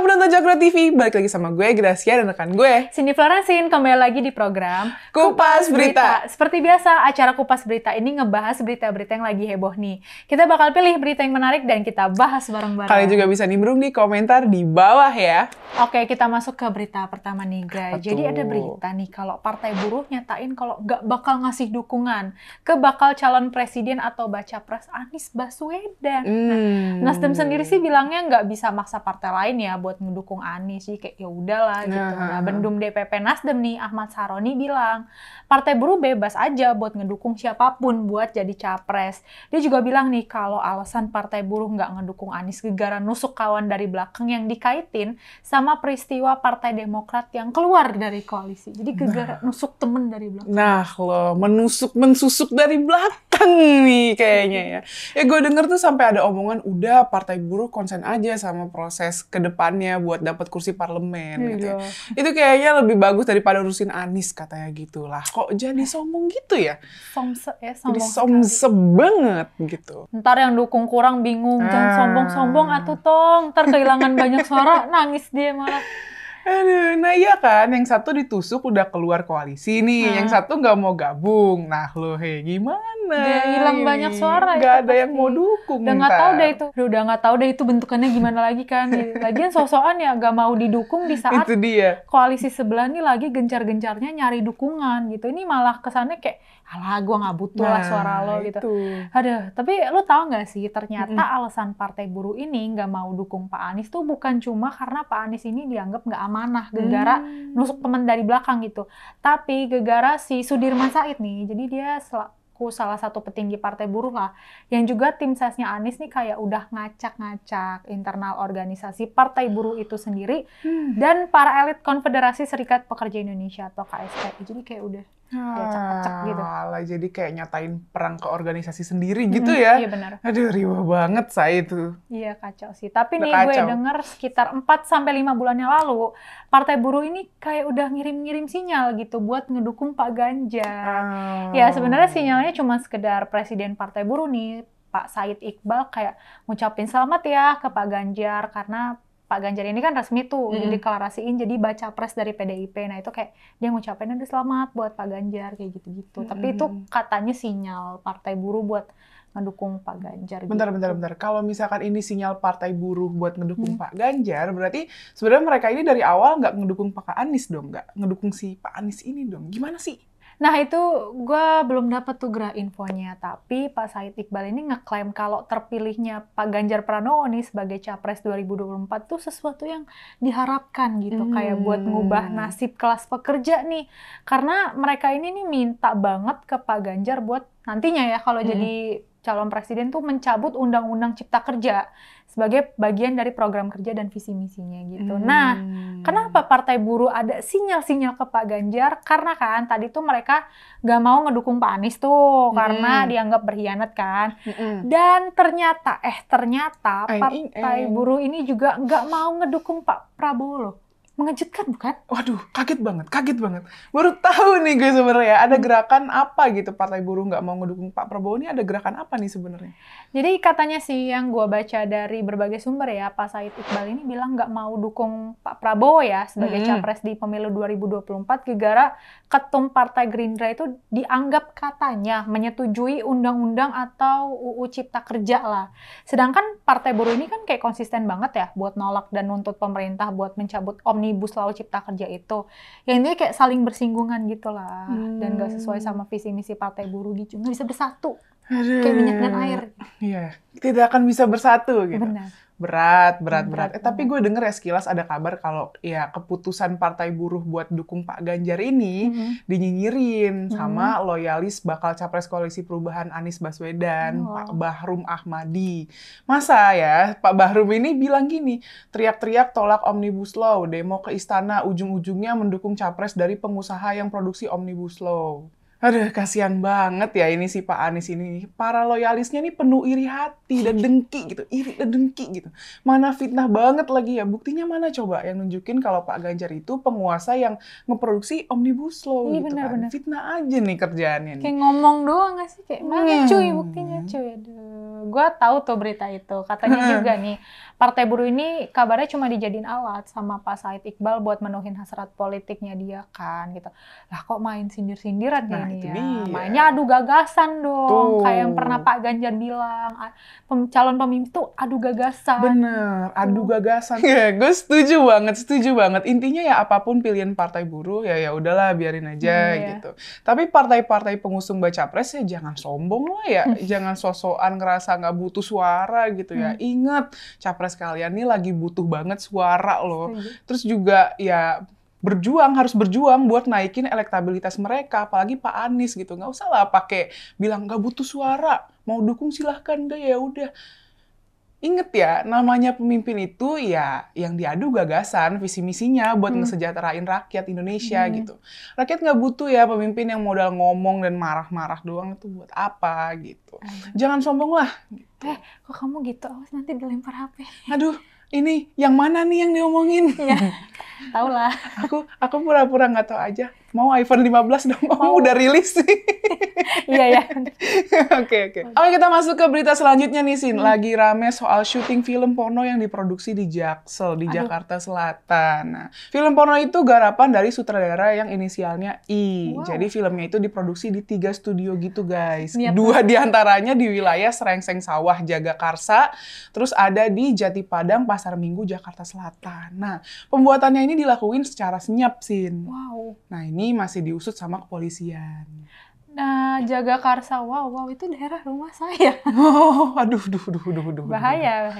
penonton Cokro TV, balik lagi sama gue, Gracia, dan rekan gue Cindy Florensin, kembali lagi di program Kupas Berita. Seperti biasa, acara Kupas Berita ini ngebahas berita-berita yang lagi heboh nih. Kita bakal pilih berita yang menarik dan kita bahas bareng-bareng. Kalian juga bisa nimbrung di komentar di bawah ya. Oke, kita masuk ke berita pertama nih, guys. Jadi ada berita nih, kalau Partai Buruh nyatain kalau nggak bakal ngasih dukungan ke bakal calon presiden atau baca pres Anies Baswedan. Nah, Nasdem sendiri sih bilangnya nggak bisa maksa partai lain ya buat mendukung Anies sih, kayak ya udahlah gitu. Nah, Bendum DPP Nasdem nih Ahmad Saroni bilang Partai Buruh bebas aja buat ngedukung siapapun buat jadi capres. Dia juga bilang nih kalau alasan Partai Buruh nggak ngedukung Anies gegara nusuk kawan dari belakang yang dikaitin sama peristiwa Partai Demokrat yang keluar dari koalisi. Jadi gegara nusuk temen dari belakang. Nah lo mensusuk dari belakang nih kayaknya ya. Ya gue denger tuh sampai ada omongan udah Partai Buruh konsen aja sama proses kedepannya buat dapat kursi parlemen gitu ya. Itu kayaknya lebih bagus daripada urusin Anies katanya gitu lah. Kok jadi sombong gitu ya? Jadi somse banget gitu. Ntar yang dukung kurang bingung, jangan sombong-sombong atuh tong. Ntar kehilangan banyak suara, nangis dia malah. Aduh, nah iya kan, yang satu ditusuk udah keluar koalisi nih, yang satu nggak mau gabung. Nah lo, gimana? Dia hilang banyak suara. Gak ada yang mau dukung. Udah nggak tahu deh itu, udah nggak tahu deh itu bentukannya gimana lagi kan. Lagian sosokan ya gak mau didukung di saat itu dia. Koalisi sebelah nih lagi gencar-gencarnya nyari dukungan gitu. Ini malah kesannya kayak, alah gue nggak butuh lah suara lo gitu. Aduh, tapi lo tau nggak sih ternyata alasan Partai Buruh ini nggak mau dukung Pak Anies tuh bukan cuma karena Pak Anies ini dianggap nggak amanah, gegara nusuk temen dari belakang gitu. Tapi gegara si Sudirman Said nih, jadi dia salah satu petinggi Partai Buruh lah, yang juga tim sesnya Anies nih kayak udah ngacak-ngacak internal organisasi Partai Buruh itu sendiri dan para elit Konfederasi Serikat Pekerja Indonesia atau KSPI. Jadi kayak udah diacak-acak gitu. Jadi kayak nyatain perang ke organisasi sendiri gitu ya. Iya benar. Aduh, riwah banget saya itu. Iya kacau sih. Tapi nih gue denger sekitar 4-5 bulan yang lalu, Partai Buruh ini kayak udah ngirim-ngirim sinyal gitu buat ngedukung Pak Ganjar. Ya sebenarnya sinyalnya cuma sekedar Presiden Partai Buruh nih, Pak Said Iqbal kayak ngucapin selamat ya ke Pak Ganjar karena Pak Ganjar ini kan resmi tuh dideklarasiin jadi baca pres dari PDIP. Nah itu kayak dia ngucapin ada selamat buat Pak Ganjar kayak gitu-gitu. Tapi itu katanya sinyal Partai Buruh buat ngedukung Pak Ganjar. Bentar. Kalau misalkan ini sinyal Partai Buruh buat ngedukung Pak Ganjar, berarti sebenarnya mereka ini dari awal nggak ngedukung Pak Anies dong, nggak ngedukung si Pak Anies ini dong. Gimana sih? Nah itu gue belum dapat tuh infonya, tapi Pak Said Iqbal ini ngeklaim kalau terpilihnya Pak Ganjar Pranowo nih sebagai Capres 2024 tuh sesuatu yang diharapkan gitu, kayak buat ngubah nasib kelas pekerja nih. Karena mereka ini nih minta banget ke Pak Ganjar buat nantinya ya kalau jadi calon presiden tuh mencabut Undang-Undang Cipta Kerja sebagai bagian dari program kerja dan visi misinya gitu. Nah, kenapa Partai Buruh ada sinyal-sinyal ke Pak Ganjar? Karena kan tadi tuh mereka gak mau ngedukung Pak Anies tuh karena dianggap berkhianat kan. Dan ternyata Partai Buruh ini juga gak mau ngedukung Pak Prabowo loh. Mengejutkan bukan? Waduh, kaget banget. Baru tahu nih gue sebenarnya ada gerakan apa gitu Partai Buruh nggak mau ngedukung Pak Prabowo ini, ada gerakan apa nih sebenarnya? Jadi katanya sih yang gue baca dari berbagai sumber ya, Pak Said Iqbal ini bilang nggak mau dukung Pak Prabowo ya sebagai capres di pemilu 2024 gegara ketum Partai Gerindra itu dianggap katanya menyetujui undang-undang atau UU Cipta Kerja lah. Sedangkan Partai Buruh ini kan kayak konsisten banget ya buat nolak dan nuntut pemerintah buat mencabut Omnibus Law Cipta Kerja itu. Yang ini kayak saling bersinggungan gitu lah. Dan gak sesuai sama visi misi Partai Buruh gitu. Nggak bisa bersatu. Kayak minyak dan air. Iya, tidak akan bisa bersatu gitu. Benar. Berat. Tapi gue denger ya sekilas ada kabar kalau ya keputusan Partai Buruh buat dukung Pak Ganjar ini dinyinyirin sama loyalis bakal Capres Koalisi Perubahan Anies Baswedan, Pak Bahrum Ahmadi. Masa ya Pak Bahrum ini bilang gini, teriak-teriak tolak Omnibus Law, demo ke istana, ujung-ujungnya mendukung Capres dari pengusaha yang produksi Omnibus Law. Aduh, kasihan banget ya ini si Pak Anies ini. Para loyalisnya nih penuh iri hati dan dengki gitu. Iri dan dengki gitu. Mana fitnah banget lagi ya. Buktinya mana coba yang nunjukin kalau Pak Ganjar itu penguasa yang ngeproduksi Omnibus Law gitu kan. Fitnah aja nih kerjaannya nih. Kayak ngomong doang gak sih? Kayak mana cuy buktinya cuy. Aduh, Gue tahu tuh berita itu. Katanya juga nih, Partai Buruh ini kabarnya cuma dijadiin alat sama Pak Said Iqbal buat menuhin hasrat politiknya dia kan gitu. Lah kok main sindir-sindiran kayak ini ya? Dia. Mainnya adu gagasan dong. Kayak yang pernah Pak Ganjar bilang, calon pemimpin tuh adu gagasan. Bener, adu gagasan. Ya, gue setuju banget. Intinya ya apapun pilihan Partai Buruh ya udahlah biarin aja gitu. Tapi partai-partai pengusung baca pres ya jangan sombong lah ya, jangan sosokan ngerasa nggak butuh suara gitu ya. Ingat, capres kalian nih lagi butuh banget suara loh. Terus juga ya harus berjuang buat naikin elektabilitas mereka, apalagi Pak Anies gitu. Nggak usah lah pakai bilang nggak butuh suara, mau dukung silahkan deh ya udah. Ingat ya, namanya pemimpin itu ya yang diadu gagasan, visi misinya buat ngesejahterain rakyat Indonesia gitu. Rakyat nggak butuh ya pemimpin yang modal ngomong dan marah-marah doang, itu buat apa gitu. Jangan sombong lah. Gitu. Kok kamu gitu? Awas nanti dilempar HP. Aduh, ini yang mana nih yang diomongin? Iya, tau lah. Aku pura-pura nggak tahu aja. Mau iPhone 15 dong, udah rilis sih. Iya. Oke, kita masuk ke berita selanjutnya nih, Sin. Lagi rame soal syuting film porno yang diproduksi di Jaksel, di Jakarta Selatan. Nah, film porno itu garapan dari sutradara yang inisialnya I. Wow. Jadi filmnya itu diproduksi di 3 studio gitu, guys. 2 diantaranya di wilayah Serengseng Sawah, Jagakarsa. Terus ada di Jati Padang, Pasar Minggu, Jakarta Selatan. Nah, pembuatannya ini dilakuin secara senyap, Sin. Wow. Nah, ini masih diusut sama kepolisian. Nah, Jagakarsa, wow, itu daerah rumah saya. Oh, aduh. Bahaya.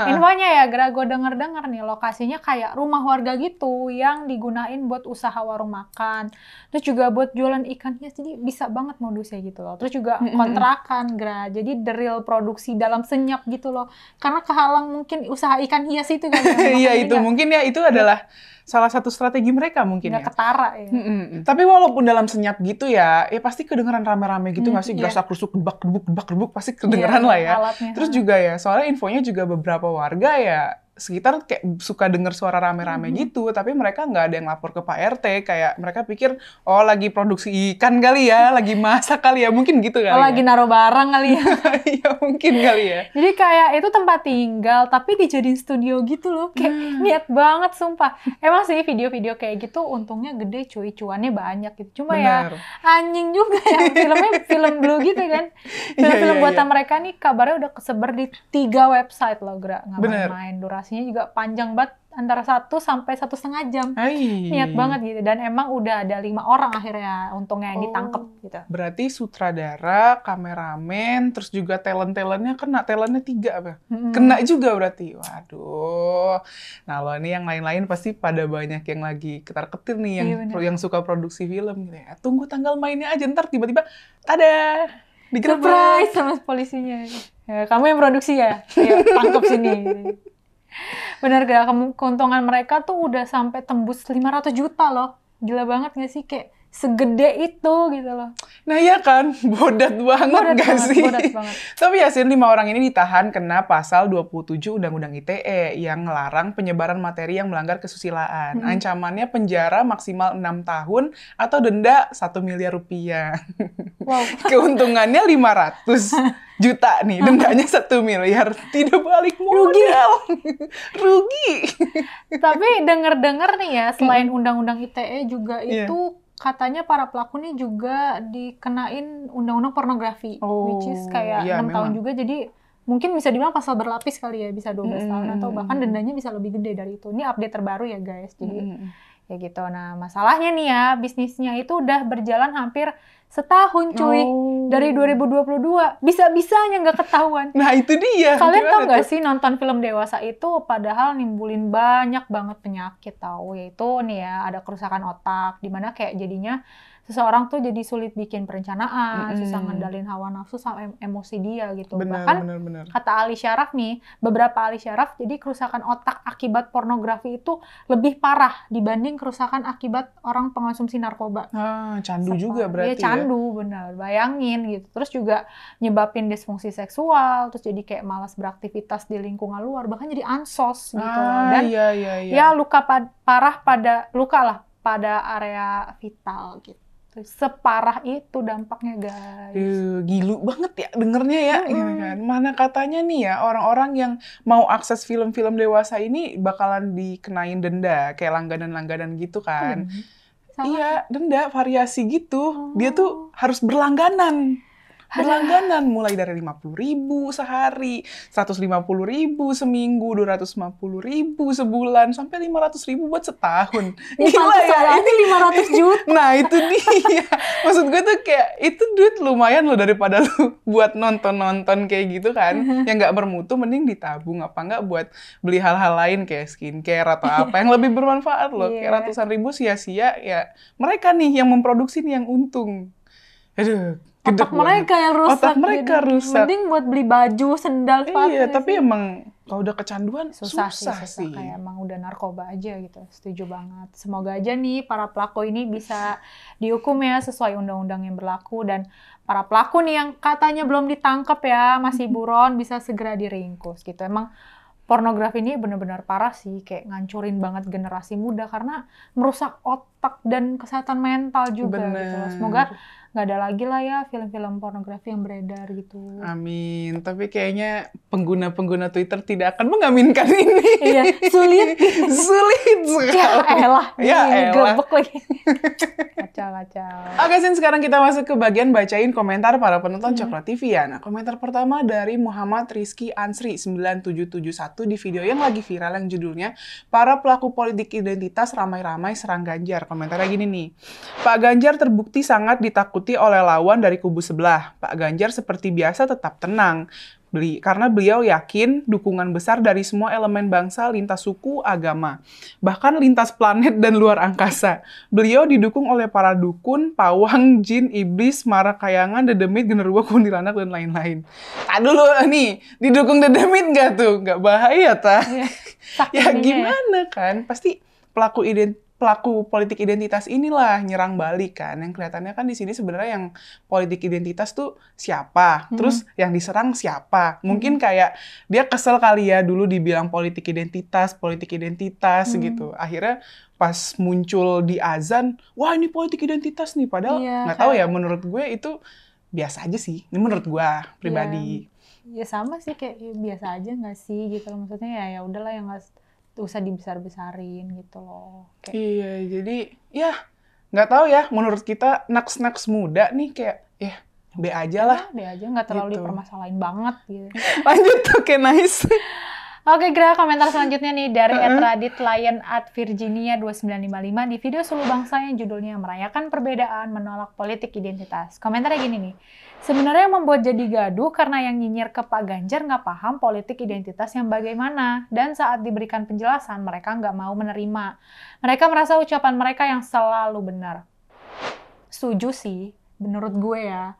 Infonya ya, gue denger nih, lokasinya kayak rumah warga gitu, yang digunain buat usaha warung makan. Terus juga buat jualan ikan hias, jadi bisa banget modusnya gitu loh. Terus juga kontrakan, jadi the real produksi dalam senyap gitu loh. Karena kehalang mungkin usaha ikan hias itu kan. Iya, itu mungkin ya, itu adalah salah satu strategi mereka mungkin nggak ketara ya. Tapi walaupun dalam senyap gitu ya pasti kedengeran rame-rame gitu nggak sih? Gerasak-gerusuk, debak-debuk, pasti kedengeran lah ya. Alatnya. Terus juga ya, soalnya infonya juga beberapa warga ya sekitar kayak suka dengar suara rame-rame gitu, tapi mereka nggak ada yang lapor ke Pak RT, kayak mereka pikir, oh lagi produksi ikan kali ya, lagi masak kali ya, mungkin gitu kali ya. Lagi naruh barang kali ya. Iya mungkin kali ya. Jadi kayak itu tempat tinggal, tapi dijadiin studio gitu loh, kayak niat banget sumpah. Emang sih video-video kayak gitu untungnya gede cuy, cuannya banyak gitu. Cuma ya anjing juga ya, filmnya film blue gitu kan. Film-film buatan mereka nih kabarnya udah kesebar di 3 website loh, nggak main-main. Durasinya juga panjang banget, antara 1 sampai 1,5 jam. Niat banget gitu. Dan emang udah ada 5 orang akhirnya untungnya yang ditangkep gitu. Berarti sutradara, kameramen, terus juga talent-talentnya kena. Talentnya 3 apa? Kena juga berarti. Waduh. Nah lo nih yang lain-lain pasti pada banyak yang lagi ketar-ketir nih yang suka produksi film gitu ya. Tunggu tanggal mainnya aja, ntar tiba-tiba tada! Surprise sama polisinya. Ya, kamu yang produksi ya? Ya tangkep sini. Bener gak? Keuntungan mereka tuh udah sampai tembus 500 juta loh. Gila banget gak sih? Kayak segede itu gitu loh. Nah ya kan, bodat banget gak sih? Bodat banget. Tapi ya Sin, 5 orang ini ditahan kena pasal 27 Undang-Undang ITE yang ngelarang penyebaran materi yang melanggar kesusilaan. Ancamannya penjara maksimal 6 tahun atau denda 1 miliar rupiah. Wow. Keuntungannya 500 juta nih, dendanya 1 miliar. Tidak balik modal. Rugi. Tapi denger-denger nih ya, selain Undang-Undang ITE juga itu katanya para pelaku nih juga dikenain undang-undang pornografi, which is kayak 6 tahun juga, jadi mungkin bisa dibilang pasal berlapis kali ya, bisa 12 tahun atau bahkan dendanya bisa lebih gede dari itu. Ini update terbaru ya guys, jadi ya gitu. Nah masalahnya nih ya, bisnisnya itu udah berjalan hampir setahun cuy, dari 2022, bisa-bisanya nggak ketahuan. Nah itu dia. Kalian tau nggak sih nonton film dewasa itu padahal nimbulin banyak banget penyakit tahu, yaitu nih ya ada kerusakan otak, dimana kayak jadinya seseorang tuh jadi sulit bikin perencanaan, susah ngendalin hawa nafsu sama emosi dia gitu. Bahkan kata ahli syaraf nih, beberapa ahli syaraf, jadi kerusakan otak akibat pornografi itu lebih parah dibanding kerusakan akibat orang pengonsumsi narkoba. Candu juga berarti ya. Candu, bener. Bayangin gitu. Terus juga nyebabin disfungsi seksual, terus jadi kayak malas beraktivitas di lingkungan luar, bahkan jadi ansos gitu. Dan ya luka parah pada area vital gitu. gitu. Separah itu dampaknya, guys. Gilu banget ya dengernya ya, gitu kan. Mana katanya nih ya, orang-orang yang mau akses film-film dewasa ini bakalan dikenain denda, kayak langganan-langganan gitu kan. Iya, denda variasi gitu. Dia tuh harus berlangganan. Berlangganan mulai dari 50.000 sehari, 150.000 seminggu, 250.000 sebulan, sampai 500.000 buat setahun. Gila ya, ini 500 juta. Nah itu dia. Maksud gue tuh kayak itu duit lumayan loh daripada lu buat nonton-nonton kayak gitu kan, yang nggak bermutu, mending ditabung apa nggak buat beli hal-hal lain kayak skincare atau apa yang lebih bermanfaat loh. Kayak ratusan ribu sia-sia ya. Mereka nih yang memproduksi nih yang untung. Aduh. Otak mereka yang rusak. Otak mereka rusak. Mending buat beli baju, sendal, sepatu. Iya, tapi emang kalau udah kecanduan susah sih. Kayak emang udah narkoba aja gitu. Setuju banget. Semoga aja nih para pelaku ini bisa dihukum ya sesuai undang-undang yang berlaku, dan para pelaku nih yang katanya belum ditangkap ya, masih buron, bisa segera diringkus gitu. Emang pornografi ini benar-benar parah sih, kayak ngancurin banget generasi muda karena merusak otak dan kesehatan mental juga gitu loh. Semoga nggak ada lagi lah ya film-film pornografi yang beredar gitu. Amin. Tapi kayaknya pengguna-pengguna Twitter tidak akan mengaminkan ini. Iya, sulit. Sulit sekali. Ya elah. Grebek lagi. Kacau. Oke, Sin, sekarang kita masuk ke bagian bacain komentar para penonton Coklat TV ya. Nah, komentar pertama dari Muhammad Rizky Ansri 9771 di video yang lagi viral yang judulnya "Para pelaku politik identitas ramai-ramai serang Ganjar". Komentarnya gini nih. Pak Ganjar terbukti sangat ditakuti oleh lawan dari kubu sebelah. Pak Ganjar seperti biasa tetap tenang. Karena beliau yakin dukungan besar dari semua elemen bangsa lintas suku, agama, bahkan lintas planet dan luar angkasa. Beliau didukung oleh para dukun, pawang, jin, iblis, mara kayangan, dedemit, genderuwo, kuntilanak, dan lain-lain. Dulu nih, didukung dedemit nggak tuh? Nggak bahaya, tah? Ya gimana kan? Pasti pelaku politik identitas inilah nyerang balik kan. Yang kelihatannya kan di sini sebenarnya yang politik identitas tuh siapa, terus yang diserang siapa. Mungkin kayak dia kesel kali ya dulu dibilang politik identitas gitu. Akhirnya pas muncul di azan, wah ini politik identitas nih. Padahal nggak tahu ya, menurut gue itu biasa aja sih. Ini menurut gue pribadi. Ya sama sih, kayak biasa aja nggak sih gitu. Maksudnya ya udahlah, yang nggak usah dibesar-besarin gitu loh. Kayak. Iya, jadi ya nggak tahu ya, menurut kita naks-naks muda nih kayak ya B aja lah. B aja, nggak terlalu dipermasalahin banget gitu. Lanjut, oke, nice. Oke, Gra, komentar selanjutnya nih dari @radit lion @virginia 2955 di video Suluh Bangsa yang judulnya "Merayakan Perbedaan Menolak Politik Identitas". Komentarnya gini nih. Sebenarnya yang membuat jadi gaduh karena yang nyinyir ke Pak Ganjar nggak paham politik identitas yang bagaimana. Dan saat diberikan penjelasan, mereka nggak mau menerima. Mereka merasa ucapan mereka yang selalu benar. Setuju sih, menurut gue ya.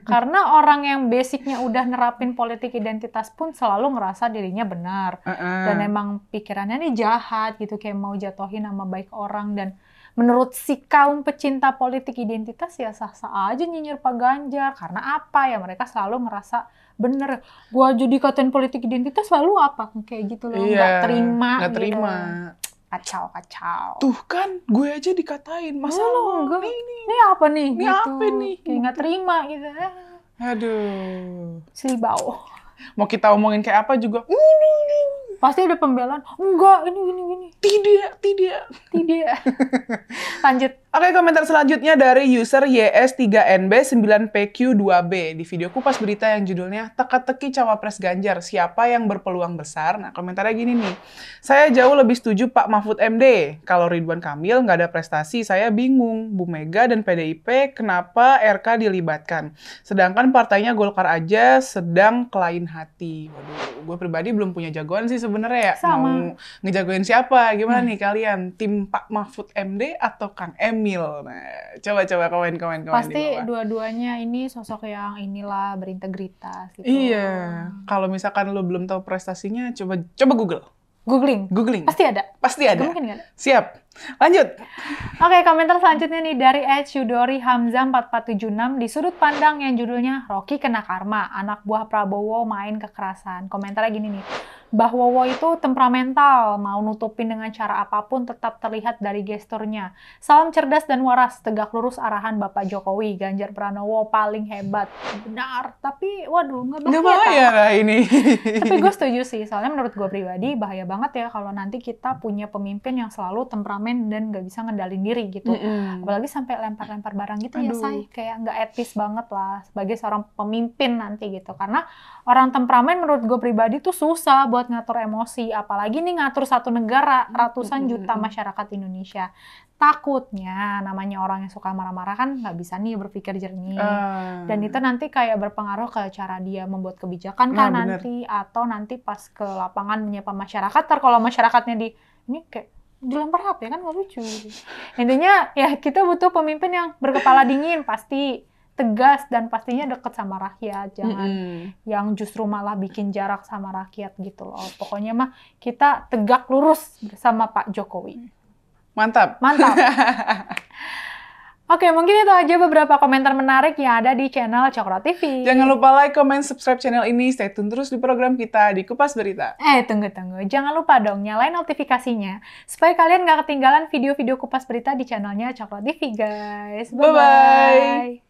Karena orang yang basicnya udah nerapin politik identitas pun selalu ngerasa dirinya benar. Dan emang pikirannya nih jahat gitu, kayak mau jatuhin nama baik orang. Dan menurut si kaum pecinta politik identitas ya sah-sah aja nyinyir Pak Ganjar. Karena apa ya, mereka selalu ngerasa bener. Gua jadi katain politik identitas lalu apa? Kayak gitu loh, nggak terima. Nggak terima. Gitu. Kacau. Tuh kan, gue aja dikatain. Masa lo enggak? Ini apa nih? Ini gitu. apa nih? Kayak nggak terima gitu. Aduh. Silibau. Mau kita omongin kayak apa juga. Pasti ada pembelaan. Enggak, ini. Tidak. Lanjut. Oke, komentar selanjutnya dari user YS3NB9PQ2B di video Kupas Berita yang judulnya "Teka-teki Cawapres Ganjar, siapa yang berpeluang besar?". Nah, komentarnya gini nih. Saya jauh lebih setuju Pak Mahfud MD. Kalau Ridwan Kamil nggak ada prestasi, saya bingung. Bu Mega dan PDIP kenapa RK dilibatkan? Sedangkan partainya Golkar aja sedang kelain hati. Waduh, gue pribadi belum punya jagoan sih sebenarnya ya. Sama. Mau ngejagoin siapa? Gimana nih kalian? Tim Pak Mahfud MD atau Kang Emil? Nah, coba komen Pasti di bawah. dua-duanya ini sosok yang inilah berintegritas gitu. Iya. Kalau misalkan lu belum tahu prestasinya, coba Google. Googling. Pasti ada. Gak mungkin gak ada. Siap. Lanjut. Oke, komentar selanjutnya nih dari @Shudori Hamzah 4476 di sudut pandang yang judulnya "Rocky Kena Karma, Anak Buah Prabowo Main Kekerasan". Komentarnya gini nih. Bahwowo itu temperamental, mau nutupin dengan cara apapun tetap terlihat dari gesturnya. Salam cerdas dan waras, tegak lurus arahan Bapak Jokowi, Ganjar Pranowo paling hebat. Benar, tapi waduh nggak Nggak bahaya bahaya lah ini. Tapi gue setuju sih, soalnya menurut gue pribadi bahaya banget ya kalau nanti kita punya pemimpin yang selalu temperamen dan nggak bisa ngendalin diri gitu. Apalagi sampai lempar-lempar barang gitu ya, say. Kayak nggak etis banget lah sebagai seorang pemimpin nanti gitu. Karena orang temperamen menurut gue pribadi tuh susah buat ngatur emosi. Apalagi nih ngatur satu negara, ratusan juta masyarakat Indonesia. Takutnya namanya orang yang suka marah-marah kan nggak bisa nih berpikir jernih. Dan itu nanti kayak berpengaruh ke cara dia membuat kebijakan kan nanti. Atau nanti pas ke lapangan menyapa masyarakat, kalau masyarakatnya ini kayak dilempar HP kan nggak lucu. Intinya ya kita butuh pemimpin yang berkepala dingin, pasti tegas dan pastinya deket sama rakyat, jangan yang justru malah bikin jarak sama rakyat gitu loh. Pokoknya mah kita tegak lurus bersama Pak Jokowi. Mantap. Oke, mungkin itu aja beberapa komentar menarik yang ada di channel Cokro TV. Jangan lupa like, comment, subscribe channel ini. Stay tune terus di program kita di Kupas Berita. Tunggu. Jangan lupa dong nyalain notifikasinya supaya kalian nggak ketinggalan video-video Kupas Berita di channelnya Cokro TV, guys. Bye-bye.